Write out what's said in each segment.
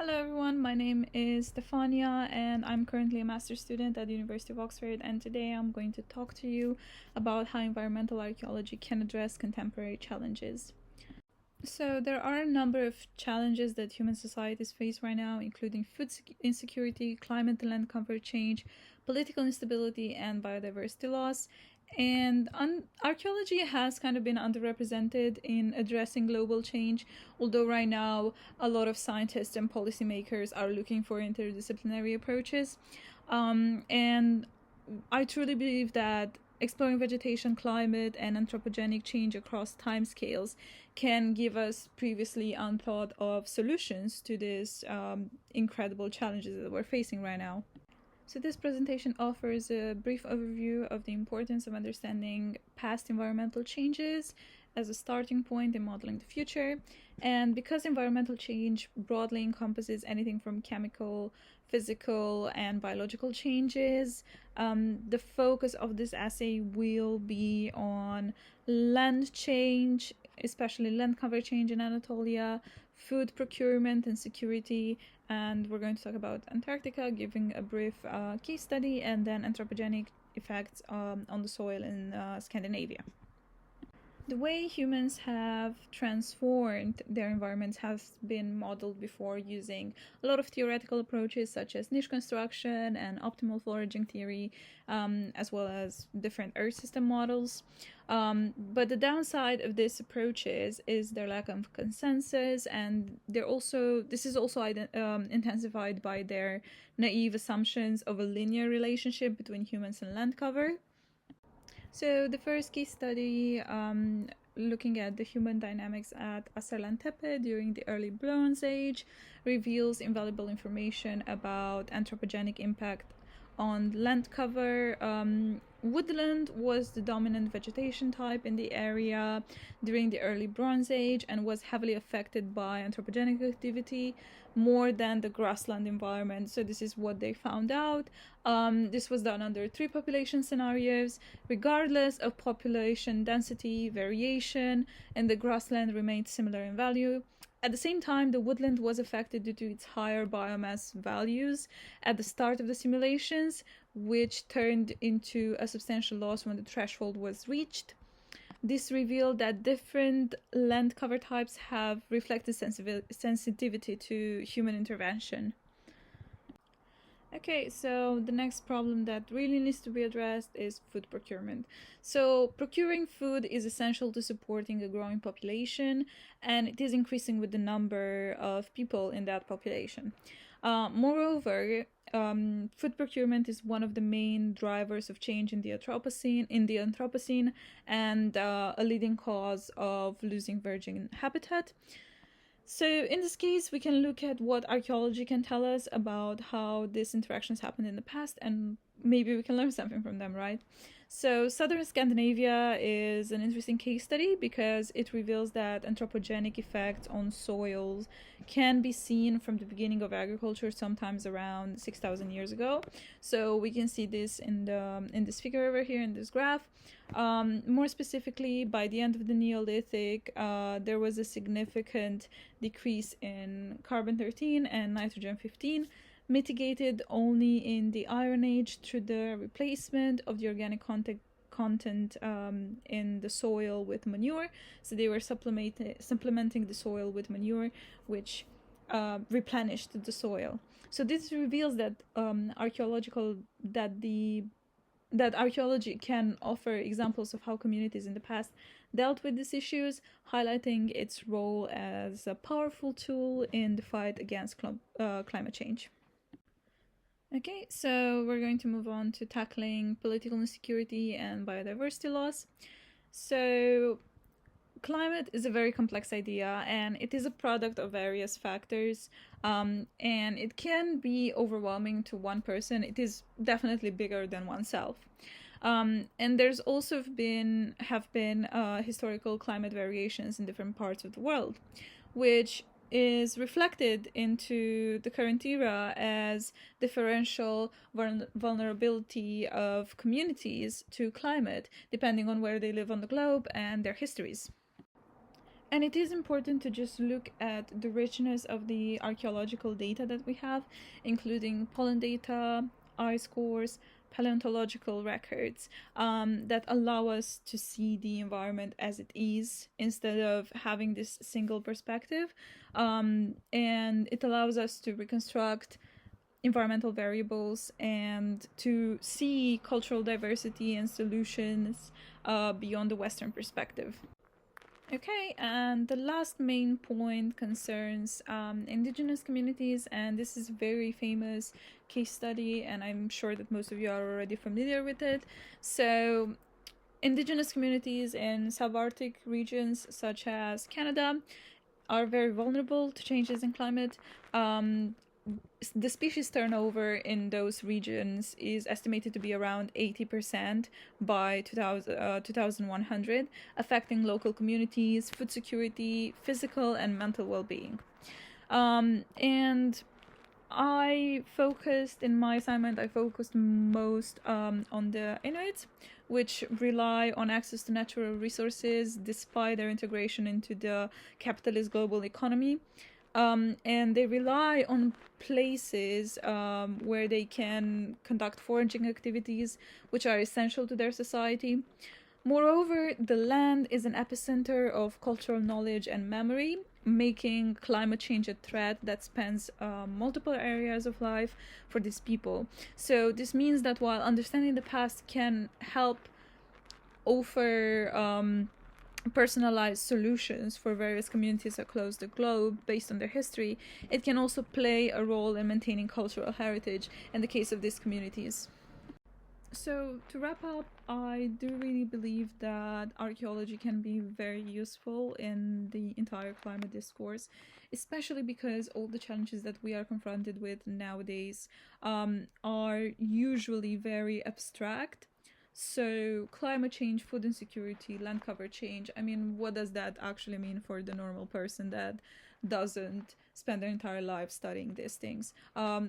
Hello everyone, my name is Stefania and I'm currently a master's student at the University of Oxford, and today I'm going to talk to you about how environmental archaeology can address contemporary challenges. So there are a number of challenges that human societies face right now, including food insecurity, climate and land cover change, political instability, and biodiversity loss. And archaeology has kind of been underrepresented in addressing global change, although right now a lot of scientists and policymakers are looking for interdisciplinary approaches. And I truly believe that exploring vegetation, climate, and anthropogenic change across timescales can give us previously unthought of solutions to these incredible challenges that we're facing right now. So this presentation offers a brief overview of the importance of understanding past environmental changes as a starting point in modeling the future. And because environmental change broadly encompasses anything from chemical, physical, and biological changes, the focus of this essay will be on land change, especially land cover change in Anatolia, food procurement and security, and we're going to talk about Antarctica, giving a brief case study, and then anthropogenic effects on the soil in Scandinavia. The way humans have transformed their environments has been modeled before using a lot of theoretical approaches such as niche construction and optimal foraging theory, as well as different Earth system models. But the downside of these approaches is their lack of consensus, and this is also intensified by their naive assumptions of a linear relationship between humans and land cover. So the first case study, looking at the human dynamics at Tepe during the early Bronze Age, reveals invaluable information about anthropogenic impact on land cover. Woodland was the dominant vegetation type in the area during the early Bronze Age and was heavily affected by anthropogenic activity more than the grassland environment. So this is what they found out. This was done under 3 population scenarios. Regardless of population density variation, and the grassland remained similar in value. At the same time, the woodland was affected due to its higher biomass values at the start of the simulations, which turned into a substantial loss when the threshold was reached. This revealed that different land cover types have reflected sensitivity to human intervention. Okay, so the next problem that really needs to be addressed is food procurement. So procuring food is essential to supporting a growing population, and it is increasing with the number of people in that population. Moreover, food procurement is one of the main drivers of change in the Anthropocene, and a leading cause of losing virgin habitat. So in this case, we can look at what archaeology can tell us about how these interactions happened in the past, and maybe we can learn something from them, right? So southern Scandinavia is an interesting case study because it reveals that anthropogenic effects on soils can be seen from the beginning of agriculture, sometimes around 6,000 years ago. So we can see this in this figure over here in this graph. More specifically, by the end of the Neolithic, there was a significant decrease in carbon-13 and nitrogen-15, mitigated only in the Iron Age through the replacement of the organic content in the soil with manure. So they were supplementing the soil with manure, which replenished the soil. So this reveals that archaeology can offer examples of how communities in the past dealt with these issues, highlighting its role as a powerful tool in the fight against climate change. Okay, so we're going to move on to tackling political insecurity and biodiversity loss. So climate is a very complex idea, and it is a product of various factors, and it can be overwhelming to one person. It is definitely bigger than oneself. And there's also have been historical climate variations in different parts of the world, which is reflected into the current era as differential vulnerability of communities to climate, depending on where they live on the globe and their histories. And it is important to just look at the richness of the archaeological data that we have, including pollen data, ice cores, paleontological records, that allow us to see the environment as it is instead of having this single perspective. And it allows us to reconstruct environmental variables and to see cultural diversity and solutions beyond the Western perspective. Okay, and the last main point concerns indigenous communities, and this is a very famous case study, and I'm sure that most of you are already familiar with it. So, indigenous communities in subarctic regions such as Canada are very vulnerable to changes in climate. The species turnover in those regions is estimated to be around 80% by 2100, affecting local communities, food security, physical and mental well-being. And in my assignment, I focused most on the Inuit, which rely on access to natural resources despite their integration into the capitalist global economy. And they rely on places where they can conduct foraging activities, which are essential to their society. Moreover, the land is an epicenter of cultural knowledge and memory, making climate change a threat that spans multiple areas of life for these people. So this means that while understanding the past can help offer personalized solutions for various communities across the globe based on their history, it can also play a role in maintaining cultural heritage in the case of these communities. So to wrap up, I do really believe that archaeology can be very useful in the entire climate discourse, especially because all the challenges that we are confronted with nowadays are usually very abstract. So climate change, food insecurity, land cover change, I mean, what does that actually mean for the normal person that doesn't spend their entire life studying these things?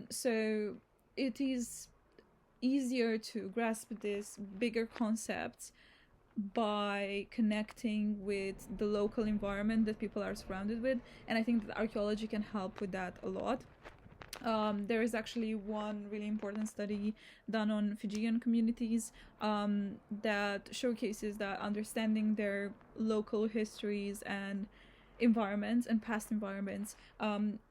So it is easier to grasp these bigger concepts by connecting with the local environment that people are surrounded with, and I think that archaeology can help with that a lot. There is actually one really important study done on Fijian communities that showcases that understanding their local histories and environments and past environments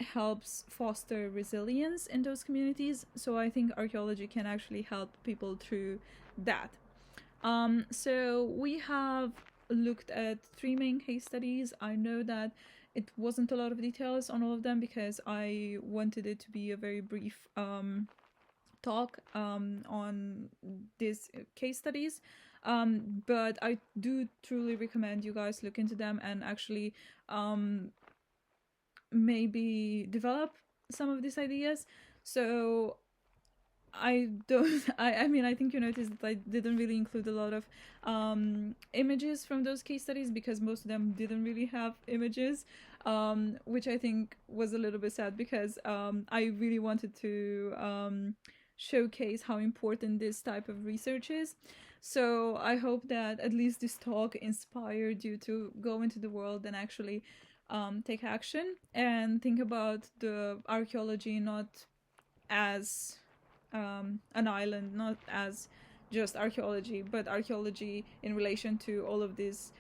helps foster resilience in those communities. So I think archaeology can actually help people through that. So we have looked at 3 main case studies. I know that it wasn't a lot of details on all of them because I wanted it to be a very brief talk on these case studies. But I do truly recommend you guys look into them and actually maybe develop some of these ideas. So I don't I mean, I think you noticed that I didn't really include a lot of images from those case studies because most of them didn't really have images, which I think was a little bit sad because I really wanted to showcase how important this type of research is. So I hope that at least this talk inspired you to go into the world and actually take action and think about the archaeology not as an island, not as just archaeology, but archaeology in relation to all of these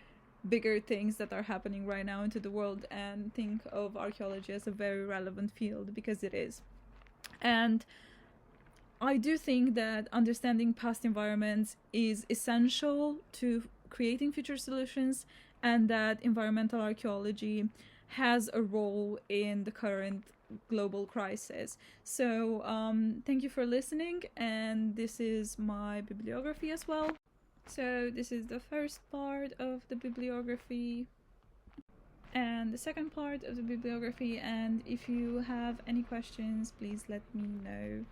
bigger things that are happening right now into the world, and think of archaeology as a very relevant field because it is. And I do think that understanding past environments is essential to creating future solutions, and that environmental archaeology has a role in the current global crisis. So thank you for listening, and this is my bibliography as well. So this is the first part of the bibliography and the second part of the bibliography, and if you have any questions, please let me know.